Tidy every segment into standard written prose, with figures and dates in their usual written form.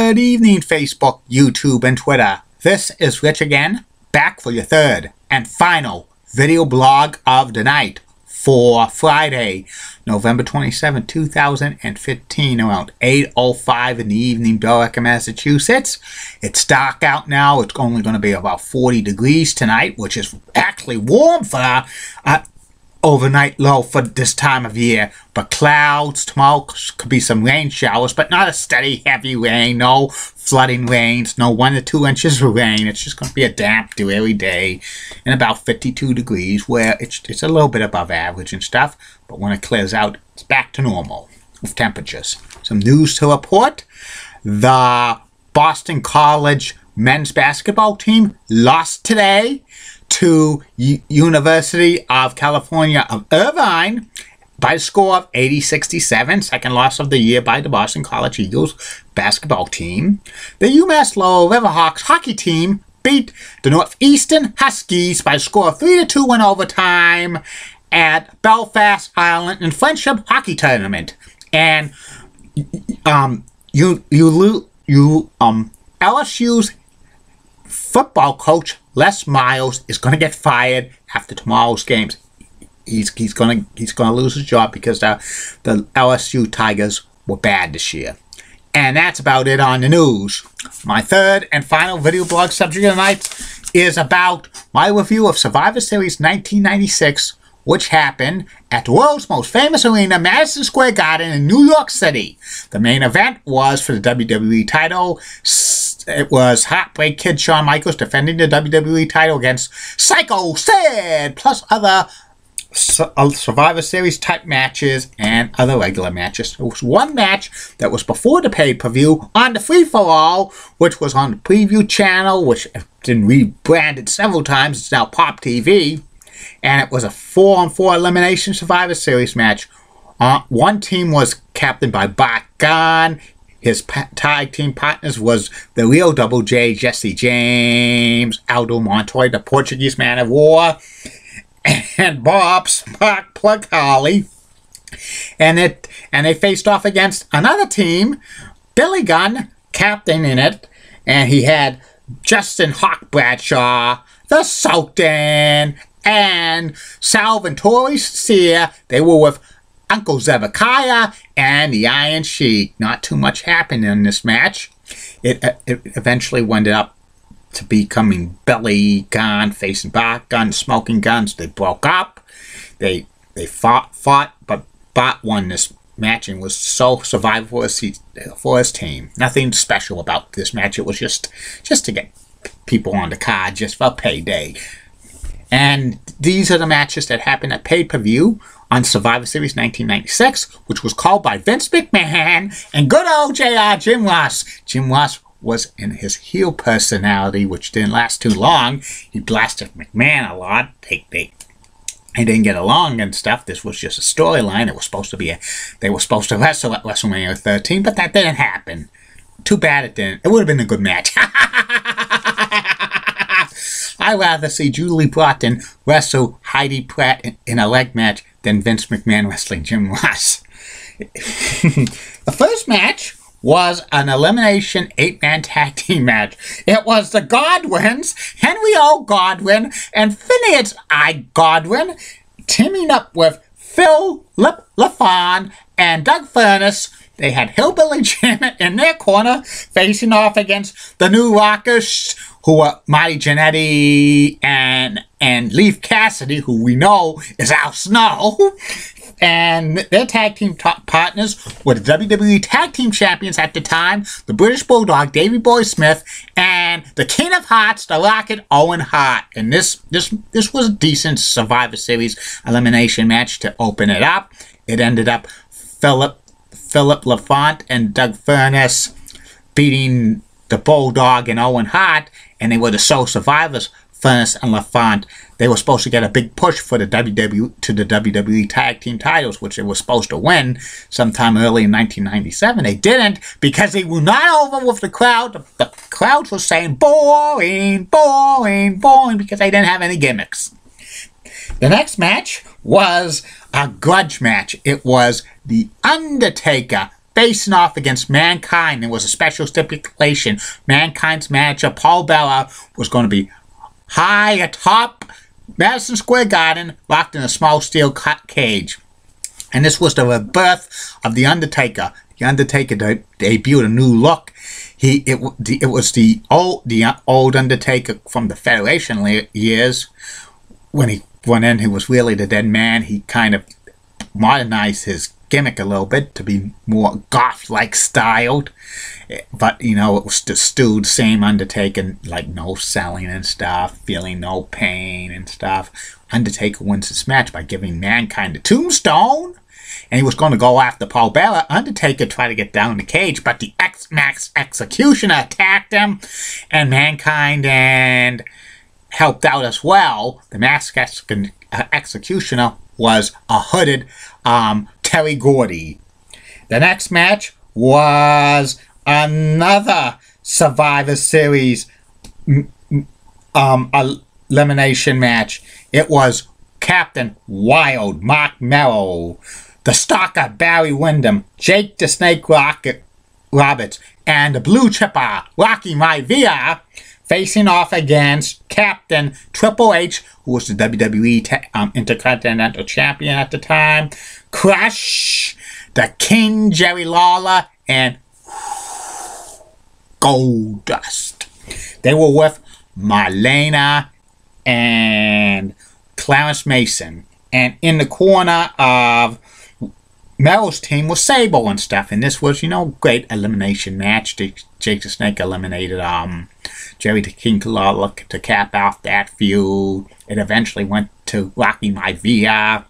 Good evening, Facebook, YouTube, and Twitter. This is Rich again, back for your third and final video blog of the night for Friday, November 27, 2015, around 8:05 in the evening, Billerica, Massachusetts. It's dark out now. It's only going to be about 40 degrees tonight, which is actually warm for overnight low for this time of year, but clouds, tomorrow could be some rain showers, but not a steady heavy rain, no flooding rains, no 1 to 2 inches of rain. It's just going to be a damp, dreary day and about 52 degrees, where it's a little bit above average and stuff, but when it clears out, it's back to normal with temperatures. Some news to report. The Boston College men's basketball team lost today to University of California of Irvine by a score of 80-67, second loss of the year by the Boston College Eagles basketball team. The UMass Lowell Riverhawks hockey team beat the Northeastern Huskies by a score of 3-2 in overtime at Belfast Island in Friendship Hockey Tournament. And LSU's football coach Les Miles is going to get fired after tomorrow's games. He's going to lose his job because the LSU Tigers were bad this year. And that's about it on the news. My third and final video blog subject of the night is about my review of Survivor Series 1996, which happened at the world's most famous arena, Madison Square Garden in New York City. The main event was for the WWE title. It was Heartbreak Kid Shawn Michaels defending the WWE title against Psycho Sid, plus other Survivor Series type matches and other regular matches. There was one match that was before the pay-per-view on the free-for-all, which was on the preview channel, which has been rebranded several times. It's now Pop TV. And it was a 4-on-4 elimination Survivor Series match. One team was captained by Bart Gunn. His tag team partners was the real Double J, Jesse James, Aldo Montoya, the Portuguese Man of War, and Bob Spark Plug Holly. And they faced off against another team, Billy Gunn, captain in it, and he had Justin Hawk Bradshaw, the Sultan, and Salvatore Sear. They were with Uncle Zebekiah and the Iron Sheik. Not too much happened in this match. It eventually ended up to becoming Billy Gunn facing Bart Gunn, Smoking Guns. They broke up. They fought, but Bart won this match and was so survivor for his team. Nothing special about this match. It was just to get people on the card, just for payday. And these are the matches that happened at pay-per-view on Survivor Series 1996, which was called by Vince McMahon and good old JR Jim Ross. Jim Ross was in his heel personality, which didn't last too long. He blasted McMahon a lot. They didn't get along and stuff. This was just a storyline. It was supposed to be they were supposed to wrestle at WrestleMania 13, but that didn't happen. Too bad it didn't. It would have been a good match. I'd rather see Julie Broughton wrestle Heidi Pratt in a leg match than Vince McMahon wrestling Jim Ross. The first match was an elimination 8-man tag team match. It was the Godwins, Henry O. Godwin and Phineas I. Godwin, teaming up with Phil LaFon and Doug Furness. They had Hillbilly Jim in their corner, facing off against the New Rockers, who were Marty Jannetty and Leif Cassidy, who we know is Al Snow. And their tag team partners were the WWE Tag Team Champions at the time, the British Bulldog, Davey Boy Smith, and the King of Hearts, the Rocket, Owen Hart. And this was a decent Survivor Series elimination match to open it up. It ended up Philip LaFont and Doug Furness beating the Bulldog and Owen Hart, and they were the sole survivors, Furness and LaFont. They were supposed to get a big push for the WWE Tag Team titles, which they were supposed to win sometime early in 1997. They didn't because they were not over with the crowd. The crowd was saying boring, boring, boring because they didn't have any gimmicks. The next match was a grudge match. It was The Undertaker facing off against Mankind. There was a special stipulation. Mankind's manager, Paul Bearer, was going to be high atop Madison Square Garden, locked in a small steel cage. And this was the rebirth of The Undertaker. The Undertaker debuted a new look. It was the old Undertaker from the Federation years. When he went in, he was really the Dead Man. He kind of modernized his gimmick a little bit to be more goth-like styled. But, you know, it was still the same Undertaker, like no selling and stuff, feeling no pain and stuff. Undertaker wins this match by giving Mankind the tombstone. And he was going to go after Paul Bearer. Undertaker tried to get down in the cage, but the X-Max Executioner attacked him. And Mankind and helped out as well. The Max Executioner was a hooded Terry Gordy. The next match was another Survivor Series elimination match. It was Captain Wild Mark Merrill, the Stalker Barry Windham, Jake the Snake Roberts, and the Blue Chipper Rocky Maivia facing off against Captain Triple H, who was the WWE Intercontinental Champion at the time, Crush, the King Jerry Lawler, and Goldust. They were with Marlena and Clarence Mason. And in the corner of Merrill's team was Sable and stuff. And this was, you know, great elimination match. Jake the Snake eliminated Jerry the King Lawler to cap off that feud. It eventually went to Rocky Maivia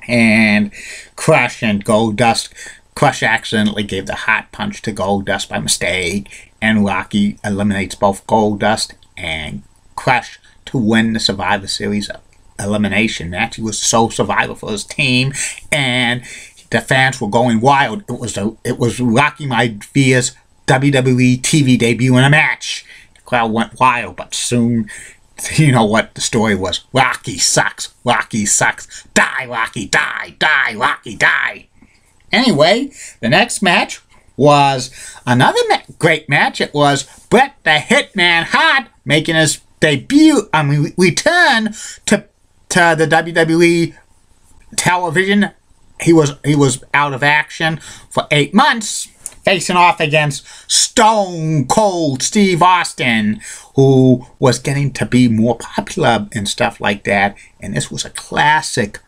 and Crush and Goldust. Crush accidentally gave the hot punch to Goldust by mistake, and Rocky eliminates both Goldust and Crush to win the Survivor Series elimination match. He was sole survivor for his team, and the fans were going wild. It was Rocky Maivia's WWE TV debut in a match. The crowd went wild, but soon, you know what the story was. Rocky sucks. Rocky sucks. Die, Rocky, die. Die, Rocky, die. Anyway, the next match was another great match. It was Bret the Hitman Hart making his debut, return to the WWE television. He was out of action for 8 months, facing off against Stone Cold Steve Austin, who was getting to be more popular and stuff like that. And this was a classic,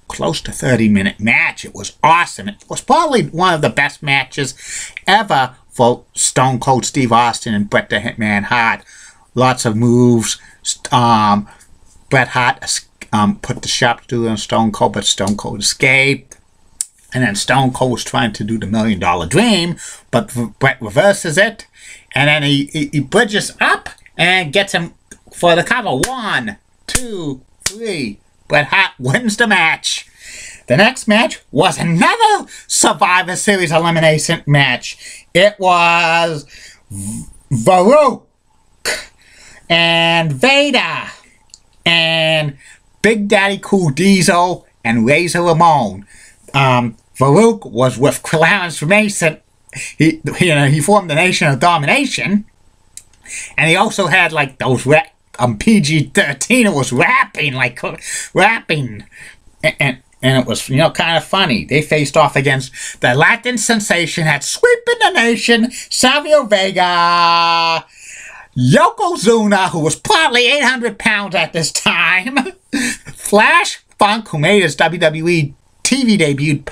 close to 30-minute match. It was awesome. It was probably one of the best matches ever for Stone Cold Steve Austin and Bret the Hitman Hart. Lots of moves. Bret Hart put the sharpshooter on Stone Cold, but Stone Cold escaped. And then Stone Cold was trying to do the $1 Million Dream, but Bret reverses it. And then he bridges up and gets him for the cover. 1, 2, 3. Bret Hart wins the match. The next match was another Survivor Series elimination match. It was Farouk and Vader and Big Daddy Cool Diesel and Razor Ramon. Farouk was with Clarence Mason. He formed the Nation of Domination, and he also had like those PG-13. It was rapping, and it was, you know, kind of funny. They faced off against the Latin sensation had sweeping the nation, Savio Vega, Yokozuna, who was probably 800 pounds at this time, Flash Funk, who made his WWE TV debut,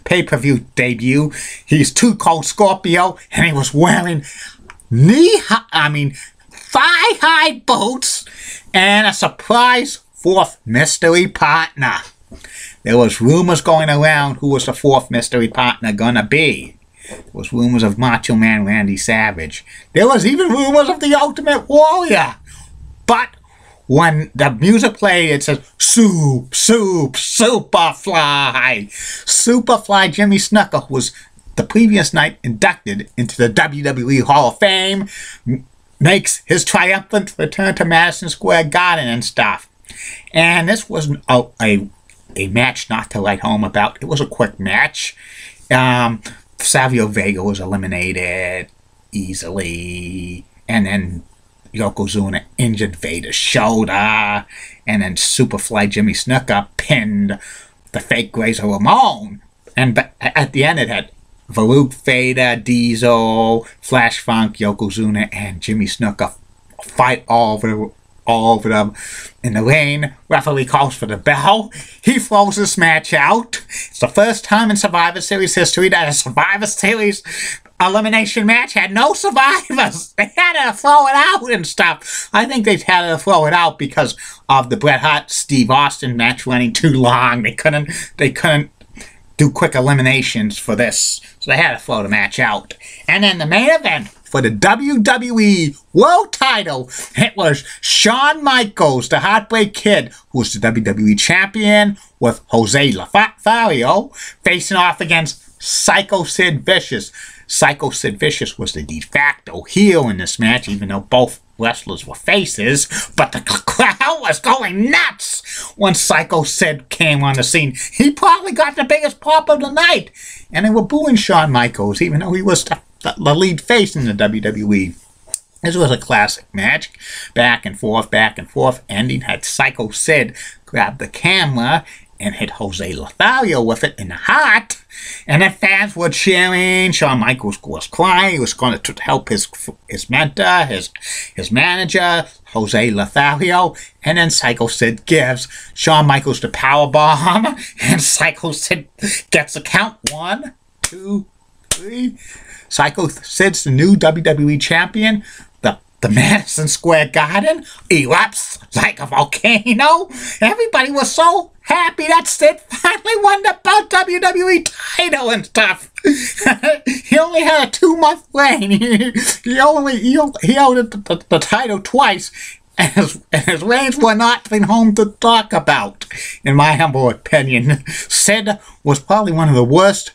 pay-per-view debut. He's Too Cold Scorpio, and he was wearing thigh-high boots and a surprise fourth mystery partner. There was rumors going around who was the fourth mystery partner gonna be. There was rumors of Macho Man Randy Savage. There was even rumors of the Ultimate Warrior. But when the music played, it says, Soup, Soup, Superfly. Superfly Jimmy Snuka was the previous night inducted into the WWE Hall of Fame, makes his triumphant return to Madison Square Garden and stuff. And this was a match not to write home about. It was a quick match. Savio Vega was eliminated easily, and then Yokozuna injured Vader's shoulder, and then Superfly Jimmy Snuka pinned the fake Razor Ramon. And at the end, it had Farouk, Vader, Diesel, Flash Funk, Yokozuna, and Jimmy Snuka fight all over them in the ring. Referee calls for the bell. He throws this match out. It's the first time in Survivor Series history that a Survivor Series elimination match had no survivors. They had to throw it out and stuff. I think they had to throw it out because of the Bret Hart Steve Austin match running too long. They couldn't do quick eliminations for this, so they had to throw the match out. And then the main event for the WWE World Title, it was Shawn Michaels, the Heartbreak Kid, who was the WWE Champion, with Jose Lothario facing off against Psycho Sid Vicious. Psycho Sid Vicious was the de facto heel in this match, even though both wrestlers were faces, but the crowd was going nuts when Psycho Sid came on the scene. He probably got the biggest pop of the night, and they were booing Shawn Michaels, even though he was the lead face in the WWE. This was a classic match, back and forth, ending had Psycho Sid grab the camera and hit Jose Lothario with it in the heart. And the fans were cheering. Shawn Michaels was crying. He was going to help his mentor, his manager, Jose Lothario. And then Psycho Sid gives Shawn Michaels the power bomb. And Psycho Sid gets the count. 1, 2, 3. Psycho Sid's the new WWE champion. The Madison Square Garden erupts like a volcano. Everybody was so happy that Sid finally won the WWE title and stuff. He only had a 2-month reign. He held the title twice, and his reigns were nothing home to talk about. In my humble opinion, Sid was probably one of the worst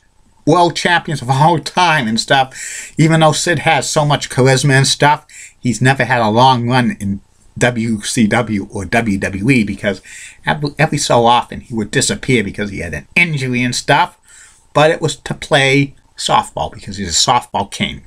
world champions of all time and stuff. Even though Sid has so much charisma and stuff, he's never had a long run in WCW or WWE because every so often he would disappear because he had an injury and stuff. But it was to play softball because he's a softball king.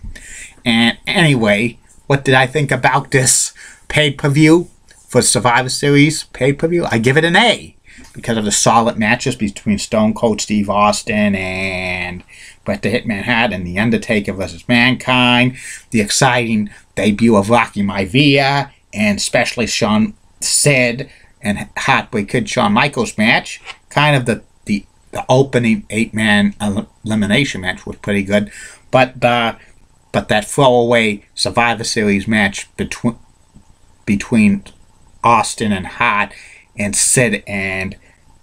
And anyway, what did I think about this pay-per-view for Survivor Series pay-per-view? I give it an A because of the solid matches between Stone Cold Steve Austin and Bret the Hitman Hart and The Undertaker versus Mankind, the exciting debut of Rocky Maivia, and especially Shawn Sid and Heartbreak Kid Shawn Michaels match. Kind of the opening 8-man elimination match was pretty good, but that throwaway Survivor Series match between Austin and Hart and Sid and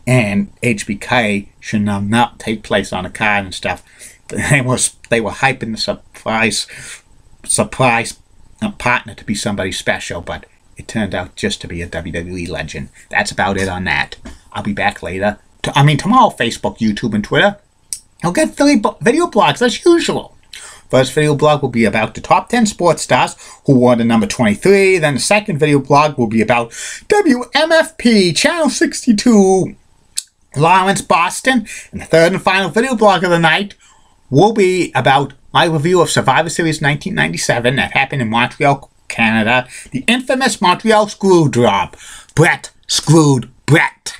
HBK should not take place on the card and stuff. They were hyping the surprise partner to be somebody special, but it turned out just to be a WWE legend. That's about it on that. I'll be back later. Tomorrow, Facebook, YouTube, and Twitter. I'll get video blogs as usual. First video blog will be about the top 10 sports stars who wore the number 23. Then the second video blog will be about WMFP Channel 62, Lawrence, Boston. And the third and final video blog of the night will be about my review of Survivor Series 1997 that happened in Montreal, Canada. The infamous Montreal screw job. Bret screwed Bret.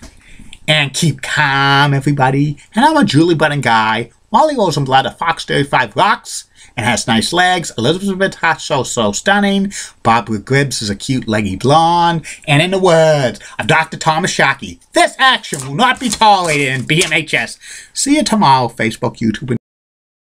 And keep calm, everybody. And I'm a Julie Button guy. Wally Rosenblatt of Fox 35 rocks and has nice legs. Elizabeth Hart so stunning. Barbara Gibbs is a cute leggy blonde. And in the words of Dr. Thomas Shockey, this action will not be tolerated in BMHS. See you tomorrow, Facebook, YouTube, and